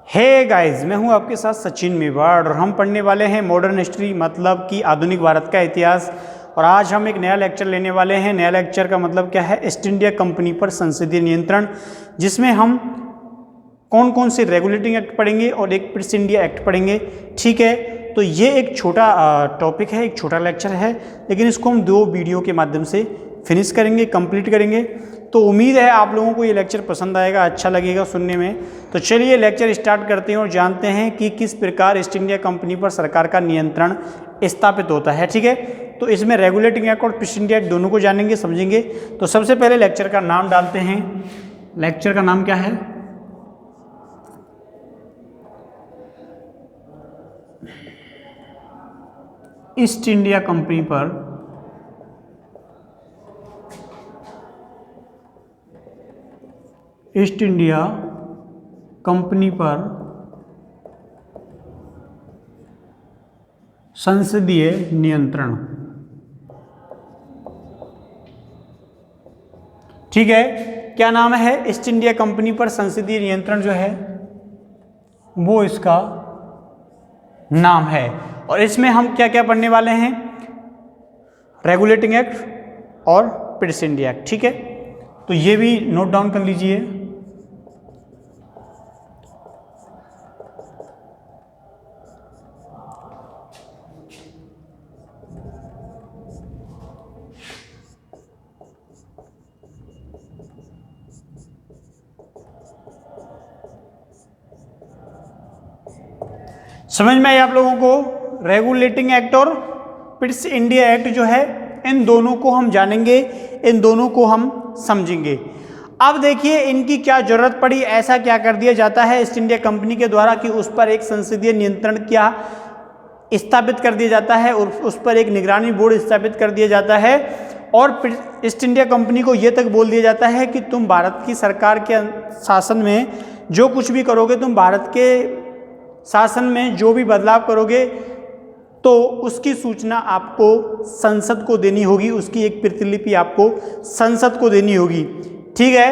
Hey guys, मैं हूं आपके साथ सचिन मेवाड़ और हम पढ़ने वाले हैं मॉडर्न हिस्ट्री मतलब कि आधुनिक भारत का इतिहास। और आज हम एक नया लेक्चर लेने वाले हैं। नया लेक्चर का मतलब क्या है? ईस्ट इंडिया कंपनी पर संसदीय नियंत्रण, जिसमें हम कौन कौन से रेगुलेटिंग एक्ट पढ़ेंगे और एक ईस्ट इंडिया एक्ट पढ़ेंगे। ठीक है, तो ये एक छोटा टॉपिक है, एक छोटा लेक्चर है, लेकिन इसको हम 2 वीडियो के माध्यम से फिनिश करेंगे, कंप्लीट करेंगे। तो उम्मीद है आप लोगों को ये लेक्चर पसंद आएगा, अच्छा लगेगा सुनने में। तो चलिए लेक्चर स्टार्ट करते हैं और जानते हैं कि किस प्रकार ईस्ट इंडिया कंपनी पर सरकार का नियंत्रण स्थापित होता है। ठीक है, तो इसमें रेगुलेटिंग एक्ट और ईस्ट इंडिया एक्ट दोनों को जानेंगे, समझेंगे। तो सबसे पहले लेक्चर का नाम डालते हैं। लेक्चर का नाम क्या है? ईस्ट इंडिया कंपनी पर ईस्ट इंडिया कंपनी पर संसदीय नियंत्रण। ठीक है, क्या नाम है? ईस्ट इंडिया कंपनी पर संसदीय नियंत्रण जो है वो इसका नाम है। और इसमें हम क्या क्या पढ़ने वाले हैं? रेगुलेटिंग एक्ट और ईस्ट इंडिया एक्ट। ठीक है, तो ये भी नोट डाउन कर लीजिए। समझ में आया आप लोगों को? रेगुलेटिंग एक्ट और ईस्ट इंडिया एक्ट जो है, इन दोनों को हम जानेंगे, इन दोनों को हम समझेंगे। अब देखिए इनकी क्या जरूरत पड़ी, ऐसा क्या कर दिया जाता है ईस्ट इंडिया कंपनी के द्वारा कि उस पर एक संसदीय नियंत्रण क्या स्थापित कर दिया जाता है और उस पर एक निगरानी बोर्ड स्थापित कर दिया जाता है। और ईस्ट इंडिया कंपनी को ये तक बोल दिया जाता है कि तुम भारत की सरकार के शासन में जो कुछ भी करोगे, तुम भारत के शासन में जो भी बदलाव करोगे तो उसकी सूचना आपको संसद को देनी होगी, उसकी एक प्रतिलिपि आपको संसद को देनी होगी। ठीक है,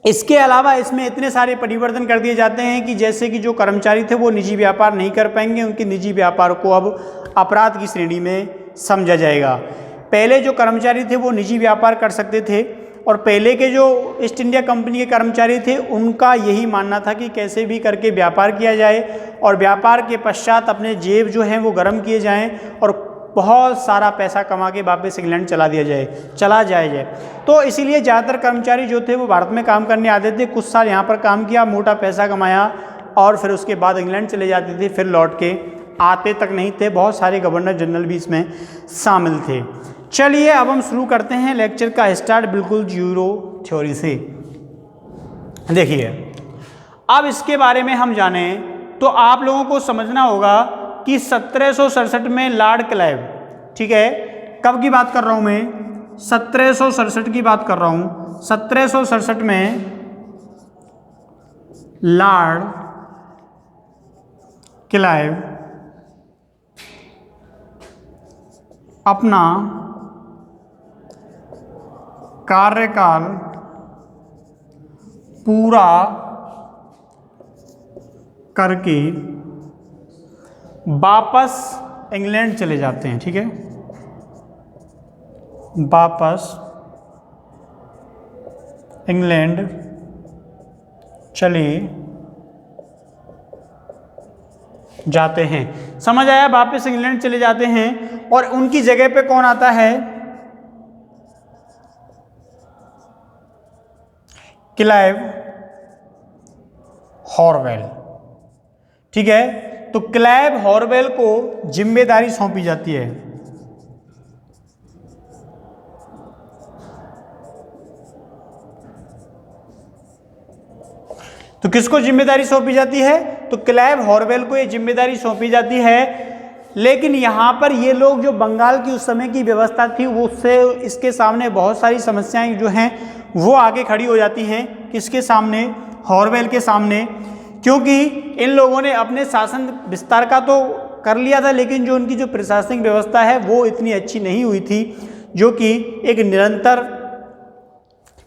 इसके अलावा इसमें इतने सारे परिवर्तन कर दिए जाते हैं कि जैसे कि जो कर्मचारी थे वो निजी व्यापार नहीं कर पाएंगे, उनके निजी व्यापार को अब अपराध की श्रेणी में समझा जाएगा। पहले जो कर्मचारी थे वो निजी व्यापार कर सकते थे और पहले के जो ईस्ट इंडिया कंपनी के कर्मचारी थे उनका यही मानना था कि कैसे भी करके व्यापार किया जाए और व्यापार के पश्चात अपने जेब जो हैं वो गर्म किए जाएं और बहुत सारा पैसा कमा के वापस इंग्लैंड चला जाए। तो इसीलिए ज़्यादातर कर्मचारी जो थे वो भारत में काम करने आते थे, कुछ साल यहाँ पर काम किया, मोटा पैसा कमाया और फिर उसके बाद इंग्लैंड चले जाते थे, फिर लौट के आते तक नहीं थे। बहुत सारे गवर्नर जनरल भी इसमें शामिल थे। चलिए अब हम शुरू करते हैं लेक्चर का स्टार्ट बिल्कुल जीरो थ्योरी से। देखिए, अब इसके बारे में हम जाने तो आप लोगों को समझना होगा कि 1767 में लॉर्ड क्लाइव, ठीक है, कब की बात कर रहा हूं मैं? 1767 की बात कर रहा हूं। 1767 में लॉर्ड क्लाइव अपना कार्यकाल पूरा करके वापस इंग्लैंड चले जाते हैं। ठीक है, वापस इंग्लैंड चले जाते हैं। समझ आया? वापस इंग्लैंड चले जाते हैं और उनकी जगह पे कौन आता है? क्लाइव हॉरवेल। ठीक है, तो क्लाइव हॉरवेल को जिम्मेदारी सौंपी जाती है। तो किसको जिम्मेदारी सौंपी जाती है? तो क्लाइव हॉरवेल को ये जिम्मेदारी सौंपी जाती है। लेकिन यहाँ पर ये लोग जो बंगाल की उस समय की व्यवस्था थी वो उससे इसके सामने बहुत सारी समस्याएं जो हैं वो आगे खड़ी हो जाती हैं। किसके सामने? हॉरवेल के सामने। क्योंकि इन लोगों ने अपने शासन विस्तार का तो कर लिया था, लेकिन जो उनकी जो प्रशासनिक व्यवस्था है वो इतनी अच्छी नहीं हुई थी जो कि एक निरंतर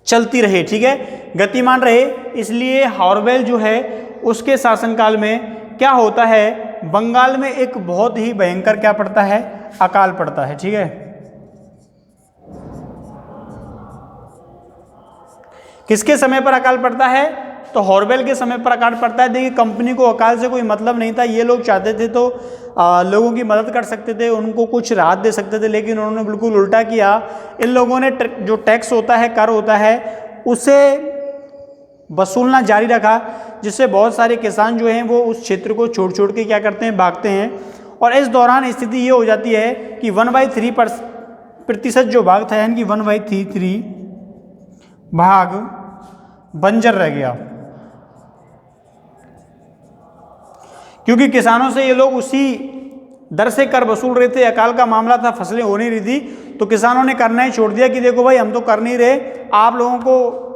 चलती रहे, ठीक है, गतिमान रहे। इसलिए हॉरवेल जो है उसके शासनकाल में क्या होता है, बंगाल में एक बहुत ही भयंकर क्या पड़ता है, अकाल पड़ता है। ठीक है, किसके समय पर अकाल पड़ता है, तो हॉर्वेल के समय पर अकाल पड़ता है। देखिए कंपनी को अकाल से कोई मतलब नहीं था, ये लोग चाहते थे तो लोगों की मदद कर सकते थे, उनको कुछ राहत दे सकते थे, लेकिन उन्होंने बिल्कुल उल्टा किया। इन लोगों ने जो टैक्स होता है, कर होता है, उसे वसूलना जारी रखा, जिससे बहुत सारे किसान जो हैं वो उस क्षेत्र को छोड़ छोड़ के क्या करते हैं, भागते हैं। और इस दौरान स्थिति ये हो जाती है कि 1/3% जो भाग था, यानी कि 1/3 भाग बंजर रह गया, क्योंकि किसानों से ये लोग उसी दर से कर वसूल रहे थे। अकाल का मामला था, फसलें हो नहीं रही थी, तो किसानों ने करना ही छोड़ दिया कि देखो भाई हम तो कर नहीं रहे, आप लोगों को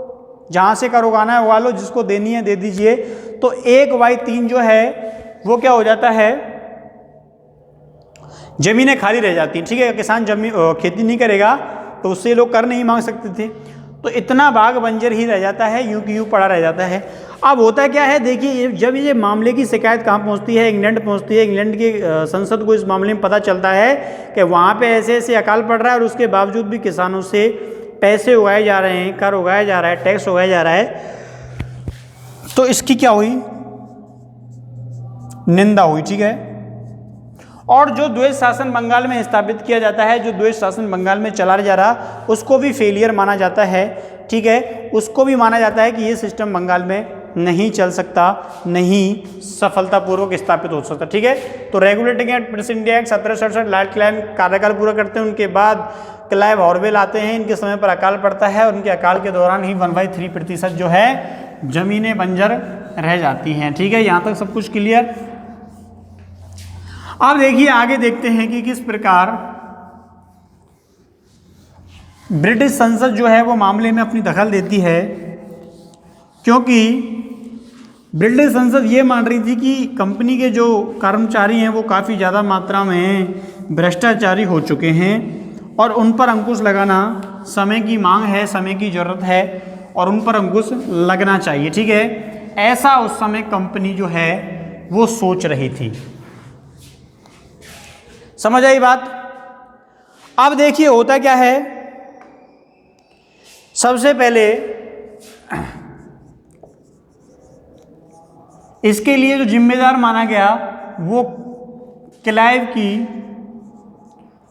जहाँ से कर उगाना है उगा लो, जिसको देनी है दे दीजिए। तो 1/3 जो है वो क्या हो जाता है, जमीनें खाली रह जाती हैं। ठीक है, किसान जमीन खेती नहीं करेगा तो उससे लोग कर नहीं मांग सकते थे, तो इतना भाग बंजर ही रह जाता है, यूं की यूं पड़ा रह जाता है। अब होता क्या है, देखिए जब ये मामले की शिकायत कहाँ पहुँचती है, इंग्लैंड पहुँचती है। इंग्लैंड की संसद को इस मामले में पता चलता है कि वहाँ पे ऐसे ऐसे अकाल पड़ रहा है, और उसके बावजूद भी किसानों से पैसे उगाए जा रहे हैं, कर उगाया जा रहा है, टैक्स उगाया जा रहा है। तो इसकी क्या हुई, निंदा हुई। ठीक है, और जो द्वैध शासन बंगाल में स्थापित किया जाता है, जो द्वैध शासन बंगाल में चला जा रहा, उसको भी फेलियर माना जाता है। ठीक है, उसको भी माना जाता है कि ये सिस्टम बंगाल में नहीं चल सकता, नहीं सफलतापूर्वक स्थापित हो सकता। ठीक है, तो regulating act, British India act 1767 Lord Clive कार्यकाल पूरा करते हैं। उनके बाद क्लाइव हॉर्वेल आते हैं, इनके समय पर अकाल पड़ता है, और उनके अकाल के दौरान ही 1/3% जो है जमीनें बंजर रह जाती हैं। ठीक है, यहाँ तक सब कुछ क्लियर। अब देखिए आगे देखते हैं कि किस प्रकार ब्रिटिश संसद जो है वो मामले में अपनी दखल देती है, क्योंकि ब्रिटिश संसद ये मान रही थी कि कंपनी के जो कर्मचारी हैं वो काफ़ी ज़्यादा मात्रा में भ्रष्टाचारी हो चुके हैं, और उन पर अंकुश लगाना समय की मांग है, समय की ज़रूरत है, और उन पर अंकुश लगना चाहिए। ठीक है, ऐसा उस समय कंपनी जो है वो सोच रही थी। समझ आई बात। अब देखिए होता क्या है, सबसे पहले इसके लिए जो जिम्मेदार माना गया वो क्लाइव की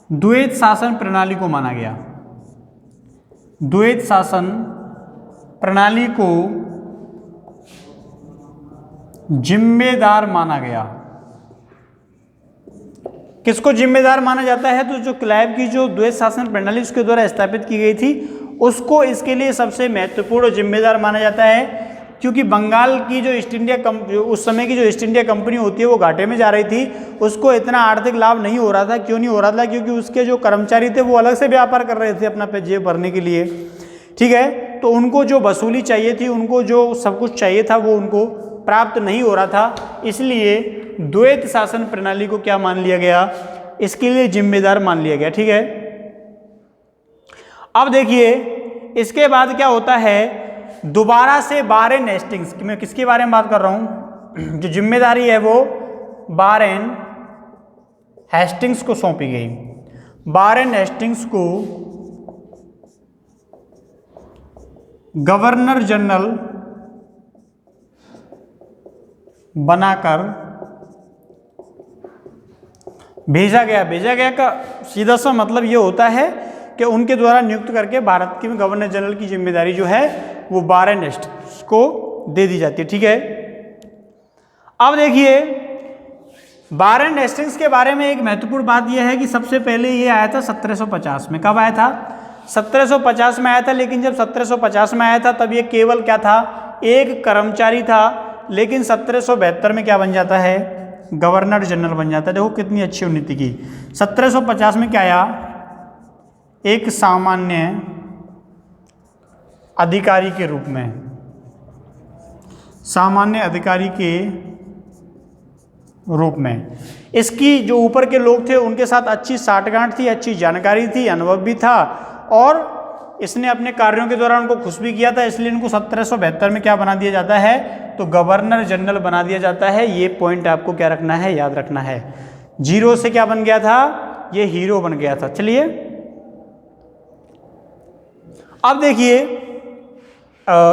द्वैध शासन प्रणाली को माना गया। द्वैध शासन प्रणाली को जिम्मेदार माना गया। किसको जिम्मेदार माना जाता है, तो जो क्लाइव की जो द्वैध शासन प्रणाली उसके द्वारा स्थापित की गई थी, उसको इसके लिए सबसे महत्वपूर्ण जिम्मेदार माना जाता है, क्योंकि बंगाल की जो ईस्ट इंडिया उस समय की जो ईस्ट इंडिया कंपनी होती है वो घाटे में जा रही थी, उसको इतना आर्थिक लाभ नहीं हो रहा था। क्यों नहीं हो रहा था, क्योंकि उसके जो कर्मचारी थे वो अलग से व्यापार कर रहे थे अपना जेब भरने के लिए। ठीक है, तो उनको जो वसूली चाहिए थी, उनको जो सब कुछ चाहिए था वो उनको प्राप्त नहीं हो रहा था, इसलिए द्वैध शासन प्रणाली को क्या मान लिया गया, इसके लिए जिम्मेदार मान लिया गया। ठीक है, अब देखिए इसके बाद क्या होता है, दोबारा से वारेन हेस्टिंग्स, मैं किसके बारे में बात कर रहा हूं, जो जिम्मेदारी है वो वारेन हेस्टिंग्स को सौंपी गई। वारेन हेस्टिंग्स को गवर्नर जनरल बनाकर भेजा गया का सीधा सा मतलब ये होता है कि उनके द्वारा नियुक्त करके भारत के गवर्नर जनरल की जिम्मेदारी जो है वो वारेन हेस्टिंग्स को दे दी जाती है। ठीक है, अब देखिए वारेन हेस्टिंग्स के बारे में एक महत्वपूर्ण बात यह है कि सबसे पहले ये आया था 1750 में। कब आया था, 1750 में आया था। लेकिन जब 1750 में आया था तब ये केवल क्या था, एक कर्मचारी था। लेकिन 1772 में क्या बन जाता है, गवर्नर जनरल बन जाता है। देखो कितनी अच्छी उन्नति की। 1750 में क्या आया, एक सामान्य अधिकारी के रूप में, सामान्य अधिकारी के रूप में। इसकी जो ऊपर के लोग थे उनके साथ अच्छी साठगांठ थी, अच्छी जानकारी थी, अनुभव भी था, और इसने अपने कार्यों के दौरान उनको खुश भी किया था, इसलिए इनको 1772 में क्या बना दिया जाता है, तो गवर्नर जनरल बना दिया जाता है। ये पॉइंट आपको क्या रखना है, याद रखना है। जीरो से क्या बन गया था, ये हीरो बन गया था। चलिए अब देखिए,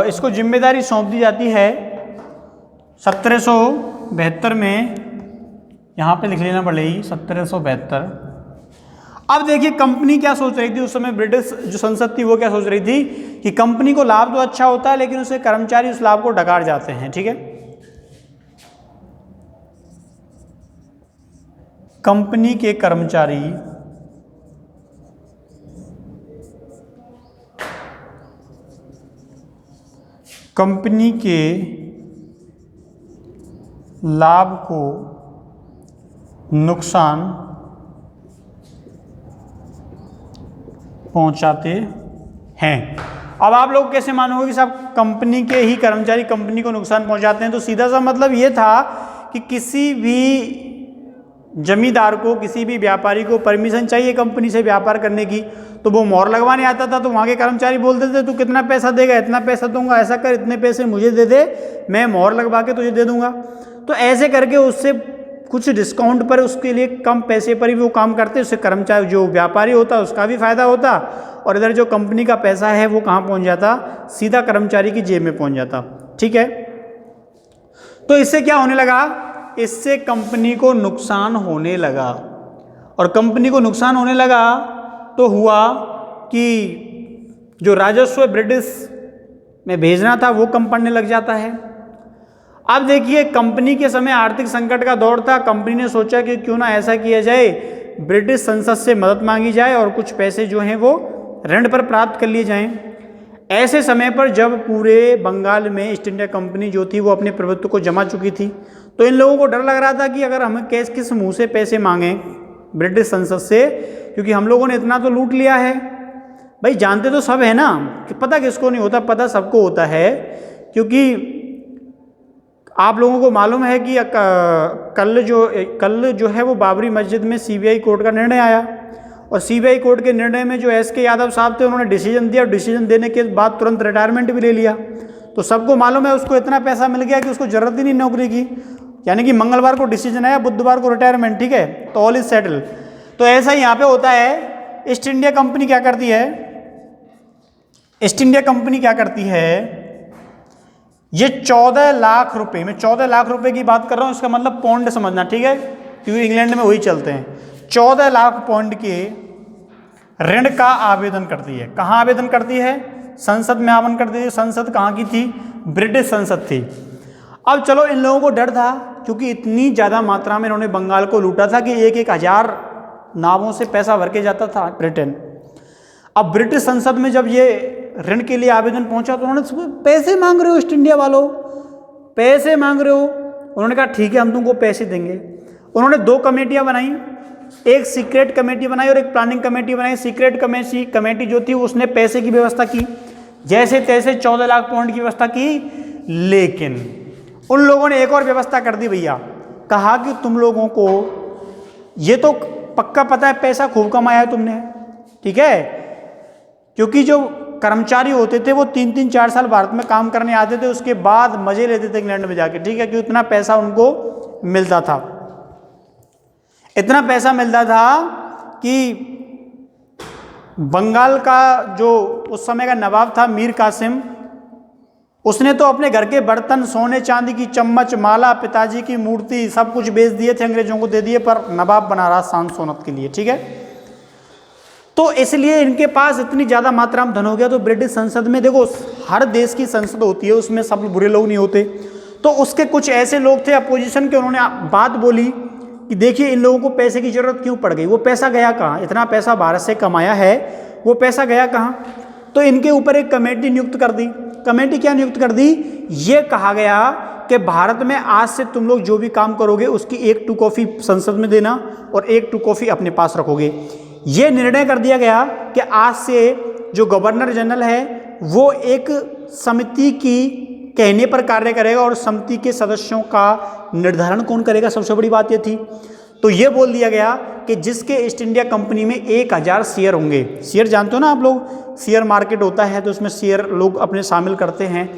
इसको जिम्मेदारी सौंप दी जाती है 1772 में, यहां पे लिख लेना पड़ेगी 1772। अब देखिए कंपनी क्या सोच रही थी उस समय, ब्रिटिश जो संसद थी वो क्या सोच रही थी कि कंपनी को लाभ तो अच्छा होता है लेकिन उसके कर्मचारी उस लाभ को डकार जाते हैं। ठीक है, कंपनी के कर्मचारी कंपनी के लाभ को नुकसान पहुंचाते हैं। अब आप लोग कैसे मानोगे कि साहब कंपनी के ही कर्मचारी कंपनी को नुकसान पहुंचाते हैं, तो सीधा सा मतलब ये था कि किसी भी जमींदार को, किसी भी व्यापारी को परमिशन चाहिए कंपनी से व्यापार करने की, तो वो मोहर लगवाने आता था, तो वहाँ के कर्मचारी बोलते थे तू कितना पैसा देगा, इतना पैसा दूंगा, ऐसा कर, इतने पैसे मुझे दे दे, मैं मोहर लगवा के तुझे दे दूंगा। तो ऐसे करके उससे कुछ डिस्काउंट पर, उसके लिए कम पैसे पर ही वो काम करते, उससे कर्मचारी जो व्यापारी होता उसका भी फायदा होता, और इधर जो कंपनी का पैसा है वो कहाँ पहुँच जाता, सीधा कर्मचारी की जेब में पहुँच जाता। ठीक है, तो इससे क्या होने लगा, इससे कंपनी को नुकसान होने लगा, और कंपनी को नुकसान होने लगा तो हुआ कि जो राजस्व ब्रिटिश में भेजना था वो कम पड़ने लग जाता है। अब देखिए कंपनी के समय आर्थिक संकट का दौर था, कंपनी ने सोचा कि क्यों ना ऐसा किया जाए, ब्रिटिश संसद से मदद मांगी जाए और कुछ पैसे जो हैं वो ऋण पर प्राप्त कर लिए जाएं। ऐसे समय पर जब पूरे बंगाल में ईस्ट इंडिया कंपनी जो थी वो अपने प्रभुत्व को जमा चुकी थी, तो इन लोगों को डर लग रहा था कि अगर हम किस मुंह से पैसे मांगें ब्रिटिश संसद से, क्योंकि हम लोगों ने इतना तो लूट लिया है। भाई जानते तो सब है ना कि पता किसको नहीं होता, पता सबको होता है, क्योंकि आप लोगों को मालूम है कि कल जो है वो बाबरी मस्जिद में सीबीआई कोर्ट का निर्णय आया, और सीबीआई कोर्ट के निर्णय में जो एसके यादव साहब थे उन्होंने डिसीजन दिया, और डिसीजन देने के बाद तुरंत रिटायरमेंट भी ले लिया। तो सबको मालूम है उसको इतना पैसा मिल गया कि उसको जरूरत ही नहीं नौकरी की, यानी कि मंगलवार को डिसीजन आया, बुधवार को रिटायरमेंट। ठीक है, तो ऑल इज सेटल। तो ऐसा ही यहाँ पे होता है। ईस्ट इंडिया कंपनी क्या करती है, ईस्ट इंडिया कंपनी क्या करती है, ये 14 लाख रुपए, मैं 14 लाख रुपए की बात कर रहा हूँ, इसका मतलब पौंड समझना, ठीक है, क्योंकि इंग्लैंड में वही चलते हैं। 14 लाख पौंड के ऋण का आवेदन करती है। कहाँ आवेदन करती है, संसद में आवेदन करती है। संसद कहाँ की थी, ब्रिटिश संसद थी। अब चलो इन लोगों को डर था, क्योंकि इतनी ज़्यादा मात्रा में इन्होंने बंगाल को लूटा था कि 1,000 नावों से पैसा भर के जाता था ब्रिटेन। अब ब्रिटिश संसद में जब ये ऋण के लिए आवेदन पहुंचा तो उन्होंने पैसे मांग रहे हो, ईस्ट इंडिया वालों पैसे मांग रहे हो। उन्होंने कहा ठीक है हम तुमको पैसे देंगे। उन्होंने 2 कमेटियां बनाई, एक सीक्रेट कमेटी बनाई और एक प्लानिंग कमेटी बनाई। सीक्रेट कमेटी जो थी उसने पैसे की व्यवस्था की, जैसे तैसे 14 लाख पाउंड की व्यवस्था की, लेकिन उन लोगों ने एक और व्यवस्था कर दी भैया। कहा कि तुम लोगों को ये तो पक्का पता है पैसा खूब कमाया तुमने, ठीक है, क्योंकि जो कर्मचारी होते थे वो 3-3 4 साल भारत में काम करने आते थे, उसके बाद मजे लेते थे इंग्लैंड में जाके, ठीक है, क्योंकि इतना पैसा उनको मिलता था, इतना पैसा मिलता था कि बंगाल का जो उस समय का नवाब था मीर कासिम, उसने तो अपने घर के बर्तन, सोने चांदी की चम्मच, माला, पिताजी की मूर्ति सब कुछ बेच दिए थे, अंग्रेजों को दे दिए, पर नवाब बना रहा शान सोनत के लिए, ठीक है। तो इसलिए इनके पास इतनी ज़्यादा मात्रा में धन हो गया। तो ब्रिटिश संसद में देखो, हर देश की संसद होती है, उसमें सब बुरे लोग नहीं होते, तो उसके कुछ ऐसे लोग थे अपोजिशन के, उन्होंने बात बोली कि देखिए इन लोगों को पैसे की जरूरत क्यों पड़ गई, वो पैसा गया कहाँ, इतना पैसा भारत से कमाया है, वो पैसा गया कहाँ। तो इनके ऊपर एक कमेटी नियुक्त कर दी। कमेटी क्या नियुक्त कर दी, ये कहा गया कि भारत में आज से तुम लोग जो भी काम करोगे उसकी 1-2 कॉपी संसद में देना और 1-2 कॉपी अपने पास रखोगे। ये निर्णय कर दिया गया कि आज से जो गवर्नर जनरल है वो एक समिति की कहने पर कार्य करेगा, और समिति के सदस्यों का निर्धारण कौन करेगा, सबसे बड़ी बात ये थी। तो ये बोल दिया गया कि जिसके ईस्ट इंडिया कंपनी में 1000 शेयर होंगे। शेयर जानते हो ना आप लोग, शेयर मार्केट होता है तो उसमें शेयर लोग अपने शामिल करते हैं,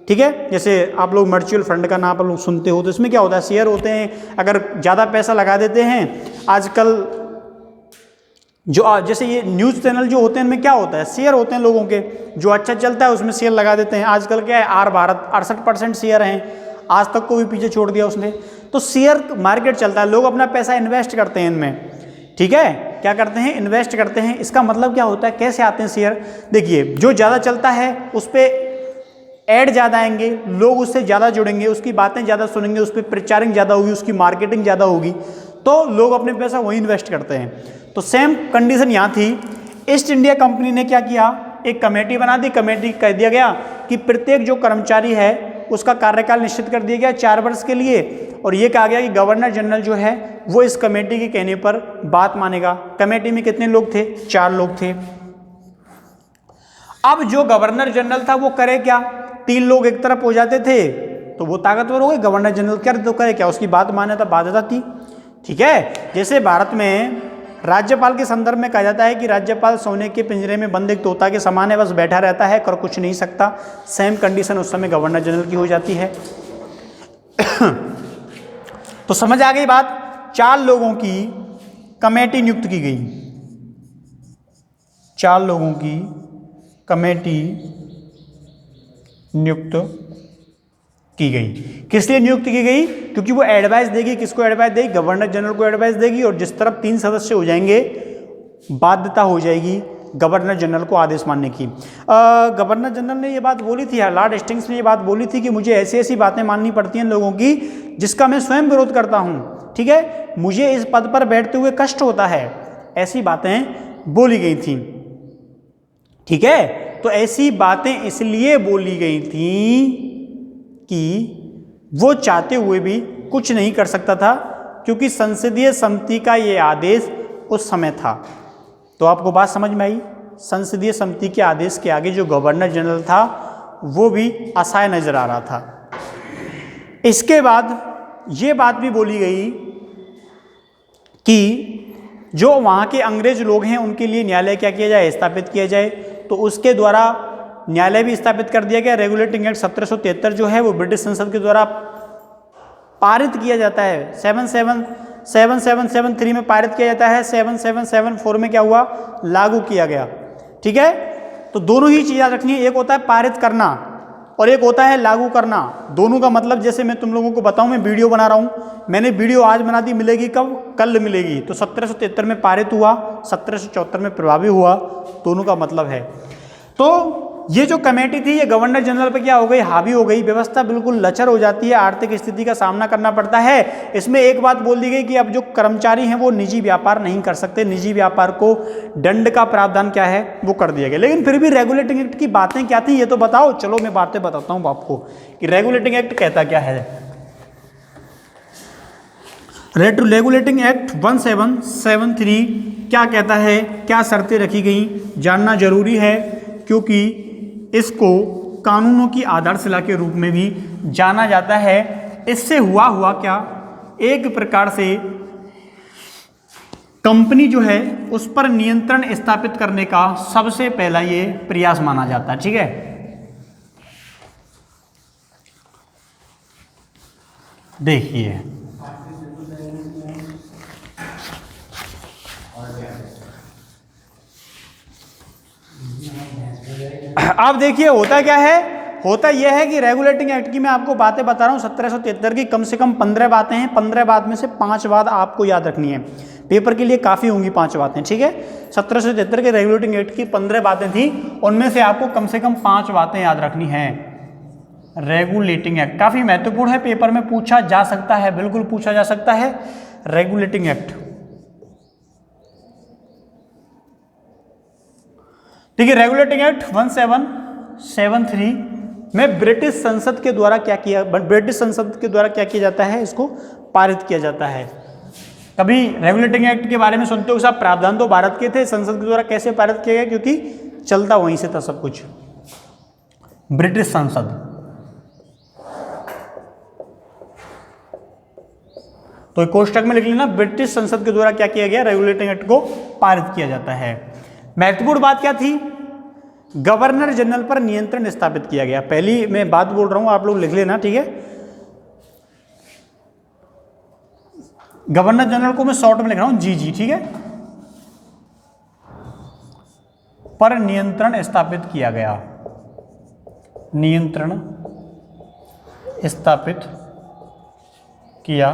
ठीक है। जैसे आप लोग म्यूचुअल फंड का नाम आप लोग सुनते हो, तो इसमें क्या होता है, शेयर होते हैं। अगर ज़्यादा पैसा लगा देते हैं, आजकल जो जैसे ये न्यूज़ चैनल जो होते हैं इनमें क्या होता है, शेयर होते हैं लोगों के, जो अच्छा चलता है उसमें शेयर लगा देते हैं। आजकल क्या है, आर भारत 68% शेयर हैं, आज तक को भी पीछे छोड़ दिया उसने। तो शेयर मार्केट चलता है, लोग अपना पैसा इन्वेस्ट करते हैं इनमें, ठीक है। क्या करते हैं, इन्वेस्ट करते हैं। इसका मतलब क्या होता है, कैसे आते हैं शेयर, देखिए जो ज़्यादा चलता है उस पर ऐड ज़्यादा आएंगे, लोग उससे ज़्यादा जुड़ेंगे, उसकी बातें ज़्यादा सुनेंगे, उस पर प्रचारिंग ज़्यादा होगी, उसकी मार्केटिंग ज़्यादा होगी, तो लोग अपने पैसा वहीं इन्वेस्ट करते हैं। तो सेम कंडीशन यहाँ थी। ईस्ट इंडिया कंपनी ने क्या किया, एक कमेटी बना दी। कमेटी कह दिया गया कि प्रत्येक जो कर्मचारी है उसका कार्यकाल निश्चित कर दिया गया 4 वर्ष के लिए, और ये कहा गया कि गवर्नर जनरल जो है वो इस कमेटी के कहने पर बात मानेगा। कमेटी में कितने लोग थे, 4 लोग थे। अब जो गवर्नर जनरल था वो करे क्या, 3 लोग एक तरफ हो जाते थे तो वो ताकतवर हो गए, गवर्नर जनरल क्या तो करे क्या, उसकी बात माने तो बाध्यता थी, ठीक है। जैसे भारत में राज्यपाल के संदर्भ में कहा जाता है कि राज्यपाल सोने के पिंजरे में बंद एक तोता के समान है, बस बैठा रहता है, कर कुछ नहीं सकता। सेम कंडीशन उस समय गवर्नर जनरल की हो जाती है। तो समझ आ गई बात। 4 लोगों की कमेटी नियुक्त की गई, 4 लोगों की कमेटी नियुक्त की गई। किस लिए नियुक्त की गई, क्योंकि वो एडवाइस देगी, किसको एडवाइस देगी, गवर्नर जनरल को एडवाइस देगी, और जिस तरफ 3 सदस्य हो जाएंगे बाध्यता हो जाएगी गवर्नर जनरल को आदेश मानने की। गवर्नर जनरल ने ये बात बोली थी, लॉर्ड हेस्टिंग्स ने ये बात बोली थी कि मुझे ऐसी ऐसी बातें माननी पड़ती हैं लोगों की जिसका मैं स्वयं विरोध करता हूँ, ठीक है, मुझे इस पद पर बैठते हुए कष्ट होता है, ऐसी बातें बोली गई थी, ठीक है। तो ऐसी बातें इसलिए बोली गई थी कि वो चाहते हुए भी कुछ नहीं कर सकता था, क्योंकि संसदीय समिति का ये आदेश उस समय था। तो आपको बात समझ में आई, संसदीय समिति के आदेश के आगे जो गवर्नर जनरल था वो भी असहाय नजर आ रहा था। इसके बाद ये बात भी बोली गई कि जो वहाँ के अंग्रेज लोग हैं उनके लिए न्यायालय क्या किया जाए, स्थापित किया जाए। तो उसके द्वारा न्यायालय भी स्थापित कर दिया गया। रेगुलेटिंग एक्ट 1773 जो है वो ब्रिटिश संसद के द्वारा पारित किया जाता है। 7773 में पारित किया जाता है, 7774 में क्या हुआ, लागू किया गया, ठीक है। तो दोनों ही चीज़ याद रखनी है, एक होता है पारित करना और एक होता है लागू करना। दोनों का मतलब, जैसे मैं तुम लोगों को बताऊं, मैं वीडियो बना रहा हूं, मैंने वीडियो आज बना दी, मिलेगी कब, कल मिलेगी। तो 1773 में पारित हुआ, 1774 में प्रभावी हुआ, दोनों का मतलब है। तो ये जो कमेटी थी ये गवर्नर जनरल पे क्या हो गई, हावी हो गई, व्यवस्था बिल्कुल लचर हो जाती है, आर्थिक स्थिति का सामना करना पड़ता है। इसमें एक बात बोल दी गई कि अब जो कर्मचारी हैं वो निजी व्यापार नहीं कर सकते, निजी व्यापार को दंड का प्रावधान क्या है वो कर दिया गया। लेकिन फिर भी रेगुलेटिंग एक्ट की बातें क्या थी ये तो बताओ। चलो मैं बातें बताता हूँ आपको कि रेगुलेटिंग एक्ट कहता क्या है। रेगुलेटिंग एक्ट 1773 क्या कहता है, क्या शर्तें रखी गई, जानना जरूरी है, क्योंकि इसको कानूनों की आधारशिला के रूप में भी जाना जाता है। इससे हुआ क्या, एक प्रकार से कंपनी जो है उस पर नियंत्रण स्थापित करने का सबसे पहला ये प्रयास माना जाता है, ठीक है। देखिए अब देखिए होता क्या है, होता यह है कि रेगुलेटिंग एक्ट की मैं आपको बातें बता रहा हूँ 1773 की, कम से कम 15 बातें हैं। 15 बात में से 5 बात आपको याद रखनी है, पेपर के लिए काफ़ी होंगी 5 बातें, ठीक है। 1773 के रेगुलेटिंग एक्ट की 15 बातें थी, उनमें से आपको कम से कम 5 बातें याद रखनी है। रेगुलेटिंग एक्ट काफ़ी महत्वपूर्ण है, पेपर में पूछा जा सकता है, बिल्कुल पूछा जा सकता है। रेगुलेटिंग एक्ट, ठीक है। रेगुलेटिंग एक्ट 1773 में ब्रिटिश संसद के द्वारा क्या किया, ब्रिटिश संसद के द्वारा क्या किया जाता है, इसको पारित किया जाता है। कभी रेगुलेटिंग एक्ट के बारे में सुनते हो साहब, प्रावधान तो भारत के थे, संसद के द्वारा कैसे पारित किया गया, क्योंकि चलता वहीं से था सब कुछ। ब्रिटिश संसद तो कोष्टक में लिख लेना, ब्रिटिश संसद के द्वारा क्या किया गया, रेगुलेटिंग एक्ट को पारित किया जाता है। महत्वपूर्ण बात क्या थी, गवर्नर जनरल पर नियंत्रण स्थापित किया गया। पहली मैं बात बोल रहा हूं, आप लोग लिख लेना, ठीक है। गवर्नर जनरल को मैं शॉर्ट में लिख रहा हूं जीजी, ठीक है, पर नियंत्रण स्थापित किया गया, नियंत्रण स्थापित किया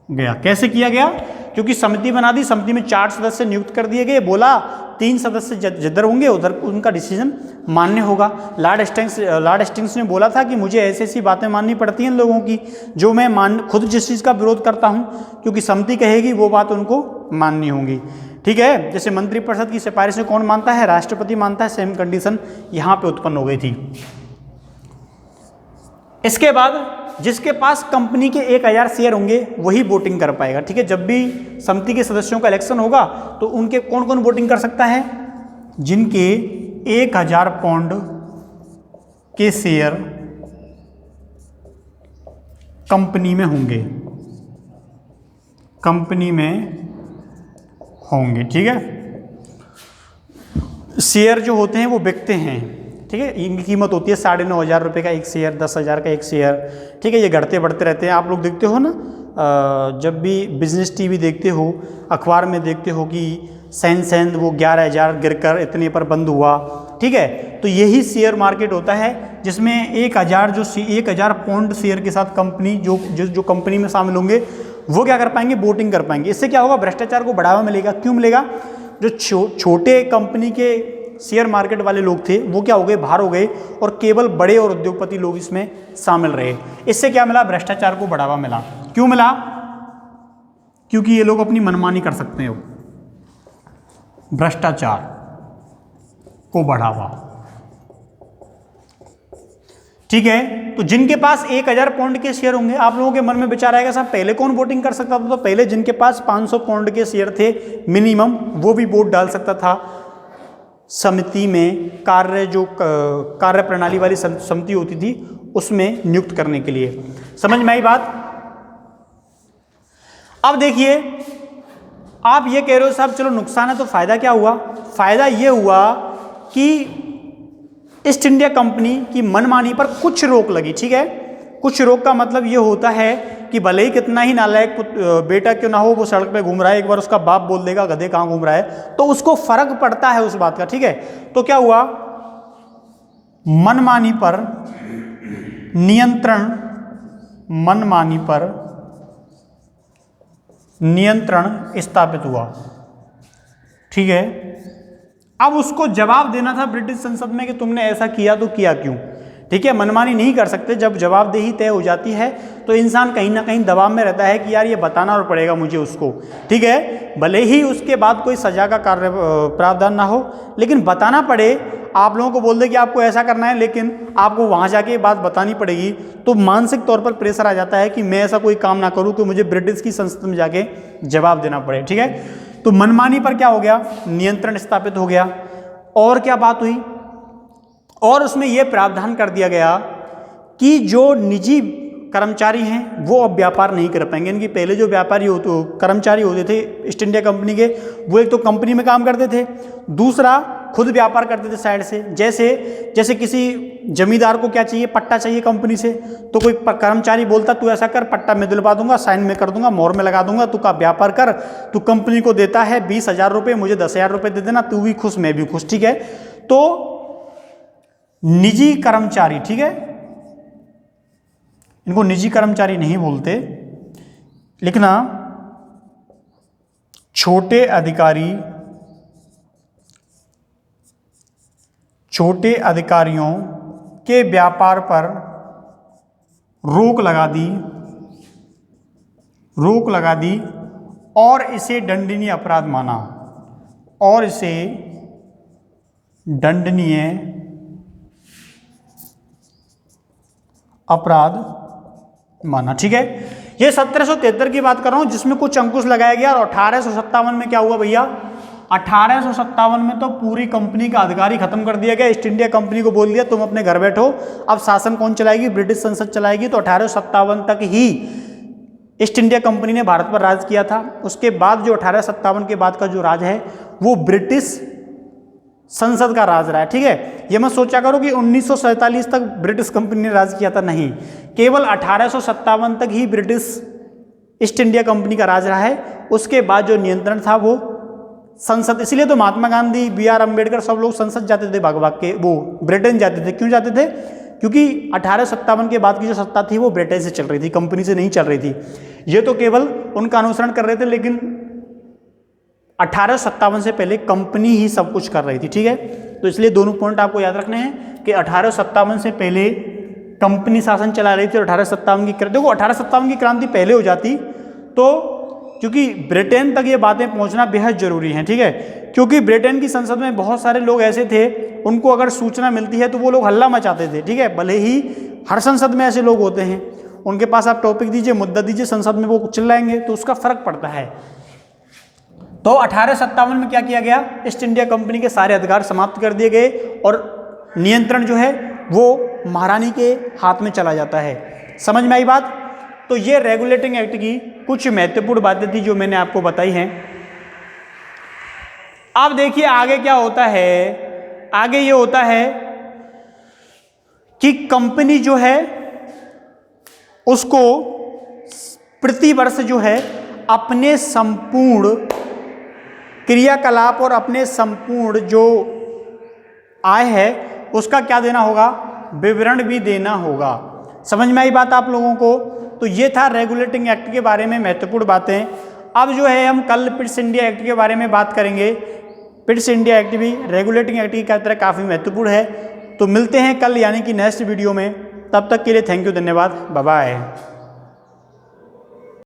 गया। कैसे किया गया, क्योंकि समिति बना दी, समिति में 4 सदस्य नियुक्त कर दिए गए, बोला 3 सदस्य जिधर होंगे उधर उनका डिसीजन मान्य होगा। लॉर्ड हेस्टिंग्स ने बोला था कि मुझे ऐसी ऐसी बातें माननी पड़ती हैं लोगों की जो मैं खुद जिस चीज़ का विरोध करता हूं, क्योंकि समिति कहेगी वो बात उनको माननी होगी, ठीक है। जैसे मंत्रिपरिषद की सिफारिशें कौन मानता है, राष्ट्रपति मानता है, सेम कंडीशन यहां पे उत्पन्न हो गई थी। इसके बाद जिसके पास कंपनी के 1000 शेयर होंगे वही वोटिंग कर पाएगा, ठीक है। जब भी समिति के सदस्यों का इलेक्शन होगा तो उनके कौन कौन वोटिंग कर सकता है, जिनके 1000 पाउंड के शेयर कंपनी में होंगे, कंपनी में होंगे, ठीक है। शेयर जो होते हैं वो बिकते हैं, ठीक है, इनकी कीमत होती है 9,500 रुपये का एक शेयर, 10,000 का एक शेयर, ठीक है। ये घटते बढ़ते रहते हैं। आप लोग देखते हो ना, जब भी बिजनेस टीवी देखते हो, अखबार में देखते हो कि सेंसेक्स वो 11,000 गिरकर इतने पर बंद हुआ, ठीक है। तो यही शेयर मार्केट होता है जिसमें 1,000 पाउंड शेयर के साथ कंपनी जो कंपनी में शामिल होंगे वो क्या कर पाएंगे, वोटिंग कर पाएंगे। इससे क्या होगा, भ्रष्टाचार को बढ़ावा मिलेगा। क्यों मिलेगा, जो छोटे कंपनी के शेयर मार्केट वाले लोग थे वो क्या हो गए, बाहर हो गए, और केवल बड़े और उद्योगपति लोग इसमें शामिल रहे। इससे क्या मिला, भ्रष्टाचार को बढ़ावा मिला। क्यों मिला, क्योंकि ये लोग अपनी मनमानी कर सकते हैं, भ्रष्टाचार को बढ़ावा, ठीक है। तो जिनके पास 1000 पाउंड के शेयर होंगे, आप लोगों के मन में विचार आएगा साहब पहले कौन वोटिंग कर सकता था, तो पहले जिनके पास 500 पाउंड के शेयर थे मिनिमम, वो भी वोट डाल सकता था समिति में। कार्य प्रणाली वाली समिति होती थी उसमें नियुक्त करने के लिए। समझ में आई बात। अब देखिए, आप ये कह रहे हो साहब चलो नुकसान है, तो फायदा क्या हुआ, फायदा ये हुआ कि ईस्ट इंडिया कंपनी की मनमानी पर कुछ रोक लगी, ठीक है। कुछ रोक का मतलब ये होता है कि भले ही कितना ही नालायक बेटा क्यों ना हो, वो सड़क पे घूम रहा है, एक बार उसका बाप बोल देगा गधे कहाँ घूम रहा है, तो उसको फर्क पड़ता है उस बात का, ठीक है। तो क्या हुआ, मनमानी पर नियंत्रण, मनमानी पर नियंत्रण स्थापित हुआ, ठीक है। अब उसको जवाब देना था ब्रिटिश संसद में कि तुमने ऐसा किया तो किया क्यों, ठीक है। मनमानी नहीं कर सकते, जब जवाबदेही तय हो जाती है तो इंसान कहीं ना कहीं दबाव में रहता है कि यार ये बताना और पड़ेगा मुझे उसको, ठीक है। भले ही उसके बाद कोई सजा का कार्य प्रावधान ना हो, लेकिन बताना पड़े। आप लोगों को बोल दे कि आपको ऐसा करना है, लेकिन आपको वहाँ जाके ये बात बतानी पड़ेगी, तो मानसिक तौर पर प्रेशर आ जाता है कि मैं ऐसा कोई काम ना करूँ कि मुझे ब्रिटिश की संसद में जाके जवाब देना पड़े, ठीक है। तो मनमानी पर क्या हो गया, नियंत्रण स्थापित हो गया। और क्या बात हुई, और उसमें यह प्रावधान कर दिया गया कि जो निजी कर्मचारी हैं वो अब व्यापार नहीं कर पाएंगे। इनकी पहले जो कर्मचारी होते थे ईस्ट इंडिया कंपनी के, वो एक तो कंपनी में काम करते थे, दूसरा खुद व्यापार करते थे साइड से। जैसे किसी जमींदार को क्या चाहिए, पट्टा चाहिए कंपनी से, तो कोई कर्मचारी बोलता तू ऐसा कर, पट्टा मैं दिलवा दूंगा, साइन में कर दूंगा, मोहर में लगा दूंगा, तू का व्यापार कर, तू कंपनी को देता है 20,000 रुपये, मुझे 10,000 रुपये दे देना, तू भी खुश मैं भी खुश, ठीक है। तो निजी कर्मचारी, ठीक है, इनको निजी कर्मचारी नहीं बोलते, लिखना छोटे अधिकारियों के व्यापार पर रोक लगा दी और इसे दंडनीय अपराध माना, और इसे दंडनीय अपराध माना, ठीक है। ये 1773 की बात कर रहा हूं, जिसमें कुछ अंकुश लगाया गया। और 1857 में क्या हुआ भैया, 1857 में तो पूरी कंपनी का अधिकारी खत्म कर दिया गया। ईस्ट इंडिया कंपनी को बोल दिया तुम अपने घर बैठो, अब शासन कौन चलाएगी, ब्रिटिश संसद चलाएगी। तो 1857 तक ही ईस्ट इंडिया कंपनी ने भारत पर राज किया था। उसके बाद जो 1857 के बाद का जो राज है वो ब्रिटिश संसद का राज रहा है। ठीक है, ये मत सोचा करो कि 1947 तक ब्रिटिश कंपनी ने राज किया था, नहीं, केवल 1857 तक ही ब्रिटिश ईस्ट इंडिया कंपनी का राज रहा है। उसके बाद जो नियंत्रण था वो संसद, इसलिए तो महात्मा गांधी, B.R. अम्बेडकर सब लोग संसद जाते थे भाग भाग के, वो ब्रिटेन जाते थे। क्यों जाते थे? क्योंकि 1857 के बाद की जो सत्ता थी वो ब्रिटेन से चल रही थी, कंपनी से नहीं चल रही थी। ये तो केवल उनका अनुसरण कर रहे थे, लेकिन 1857 से पहले कंपनी ही सब कुछ कर रही थी। ठीक है, तो इसलिए दोनों पॉइंट आपको याद रखने हैं कि 1857 से पहले कंपनी शासन चला रही थी और 1857 की देखो 1857 की क्रांति पहले हो जाती तो, क्योंकि ब्रिटेन तक ये बातें पहुंचना बेहद जरूरी हैं। ठीक है, क्योंकि ब्रिटेन की संसद में बहुत सारे लोग ऐसे थे, उनको अगर सूचना मिलती है तो वो लोग हल्ला मचाते थे। ठीक है, भले ही हर संसद में ऐसे लोग होते हैं, उनके पास आप टॉपिक दीजिए, मुद्दा दीजिए, संसद में वो चिल्लाएंगे तो उसका फर्क पड़ता है। तो 1857 में क्या किया गया, ईस्ट इंडिया कंपनी के सारे अधिकार समाप्त कर दिए गए और नियंत्रण जो है वो महारानी के हाथ में चला जाता है। समझ में आई बात? तो ये रेगुलेटिंग एक्ट की कुछ महत्वपूर्ण बातें थी जो मैंने आपको बताई हैं। अब देखिए आगे क्या होता है। आगे ये होता है कि कंपनी जो है उसको प्रति वर्ष जो है अपने संपूर्ण क्रियाकलाप और अपने संपूर्ण जो आय है उसका क्या देना होगा, विवरण भी देना होगा। समझ में आई बात आप लोगों को? तो ये था रेगुलेटिंग एक्ट के बारे में महत्वपूर्ण बातें। अब जो है हम कल पिट्स इंडिया एक्ट के बारे में बात करेंगे। पिट्स इंडिया एक्ट भी रेगुलेटिंग एक्ट की तरह काफ़ी महत्वपूर्ण है। तो मिलते हैं कल यानी कि नेक्स्ट वीडियो में। तब तक के लिए थैंक यू, धन्यवाद, बाय बाय।